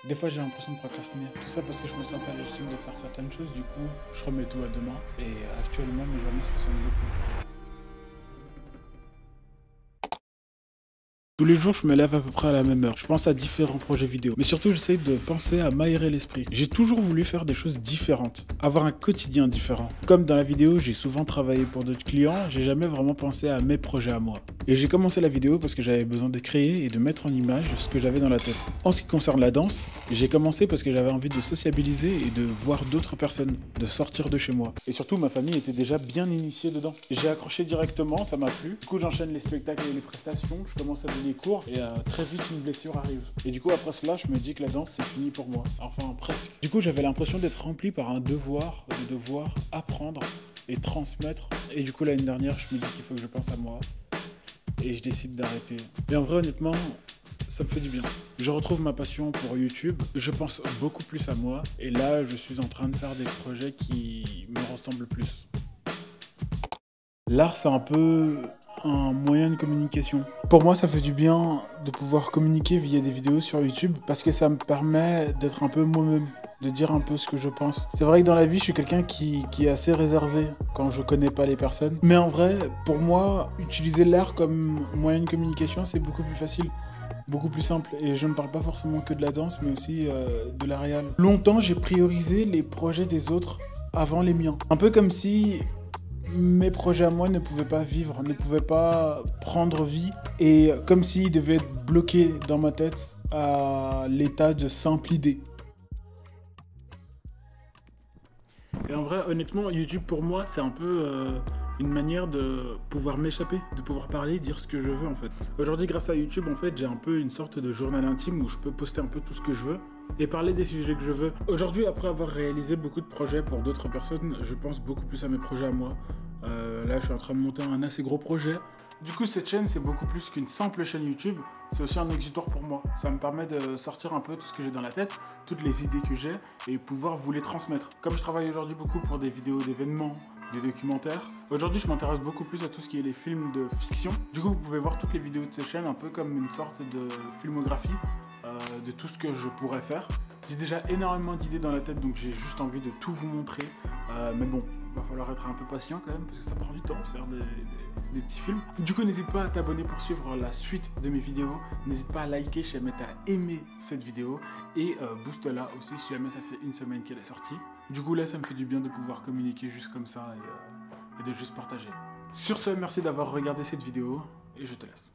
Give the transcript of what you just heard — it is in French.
Des fois, j'ai l'impression de procrastiner. Tout ça parce que je me sens pas légitime de faire certaines choses. Du coup, je remets tout à demain. Et actuellement, mes journées se ressemblent beaucoup. Tous les jours, je me lève à peu près à la même heure. Je pense à différents projets vidéo. Mais surtout, j'essaye de penser à m'aérer l'esprit. J'ai toujours voulu faire des choses différentes. Avoir un quotidien différent. Comme dans la vidéo, j'ai souvent travaillé pour d'autres clients, j'ai jamais vraiment pensé à mes projets à moi. Et j'ai commencé la vidéo parce que j'avais besoin de créer et de mettre en image ce que j'avais dans la tête. En ce qui concerne la danse, j'ai commencé parce que j'avais envie de sociabiliser et de voir d'autres personnes, de sortir de chez moi. Et surtout, ma famille était déjà bien initiée dedans. J'ai accroché directement, ça m'a plu. Du coup, j'enchaîne les spectacles et les prestations, je commence à donner cours et très vite une blessure arrive. Et du coup, après cela, je me dis que la danse, c'est fini pour moi. Enfin, presque. Du coup, j'avais l'impression d'être rempli par un devoir, de devoir apprendre et transmettre. Et du coup, l'année dernière, je me dis qu'il faut que je pense à moi. Et je décide d'arrêter. Et en vrai, honnêtement, ça me fait du bien. Je retrouve ma passion pour YouTube, je pense beaucoup plus à moi, et là, je suis en train de faire des projets qui me ressemblent plus. L'art, c'est un peu un moyen de communication. Pour moi, ça fait du bien de pouvoir communiquer via des vidéos sur YouTube, parce que ça me permet d'être un peu moi-même, de dire un peu ce que je pense. C'est vrai que dans la vie, je suis quelqu'un qui est assez réservé quand je connais pas les personnes. Mais en vrai, pour moi, utiliser l'art comme moyen de communication, c'est beaucoup plus facile. Beaucoup plus simple, et je ne parle pas forcément que de la danse, mais aussi de la réal. Longtemps, j'ai priorisé les projets des autres avant les miens. Un peu comme si mes projets à moi ne pouvaient pas vivre, ne pouvaient pas prendre vie, et comme s'ils devaient être bloqués dans ma tête à l'état de simple idée. Et en vrai, honnêtement, YouTube pour moi, c'est un peu une manière de pouvoir m'échapper, de pouvoir parler, dire ce que je veux en fait. Aujourd'hui, grâce à YouTube, en fait, j'ai un peu une sorte de journal intime où je peux poster un peu tout ce que je veux et parler des sujets que je veux. Aujourd'hui, après avoir réalisé beaucoup de projets pour d'autres personnes, je pense beaucoup plus à mes projets à moi. Là, je suis en train de monter un assez gros projet. Du coup, cette chaîne, c'est beaucoup plus qu'une simple chaîne YouTube, c'est aussi un exutoire pour moi. Ça me permet de sortir un peu tout ce que j'ai dans la tête, toutes les idées que j'ai, et pouvoir vous les transmettre. Comme je travaille aujourd'hui beaucoup pour des vidéos d'événements, des documentaires, aujourd'hui je m'intéresse beaucoup plus à tout ce qui est les films de fiction. Du coup, vous pouvez voir toutes les vidéos de cette chaîne un peu comme une sorte de filmographie de tout ce que je pourrais faire. J'ai déjà énormément d'idées dans la tête, donc j'ai juste envie de tout vous montrer. Mais bon, il va falloir être un peu patient quand même, parce que ça prend du temps de faire des petits films. Du coup, n'hésite pas à t'abonner pour suivre la suite de mes vidéos. N'hésite pas à liker si jamais t'as aimé cette vidéo. Et booste-la aussi si jamais ça fait une semaine qu'elle est sortie. Du coup, là, ça me fait du bien de pouvoir communiquer juste comme ça et de juste partager. Sur ce, merci d'avoir regardé cette vidéo, et je te laisse.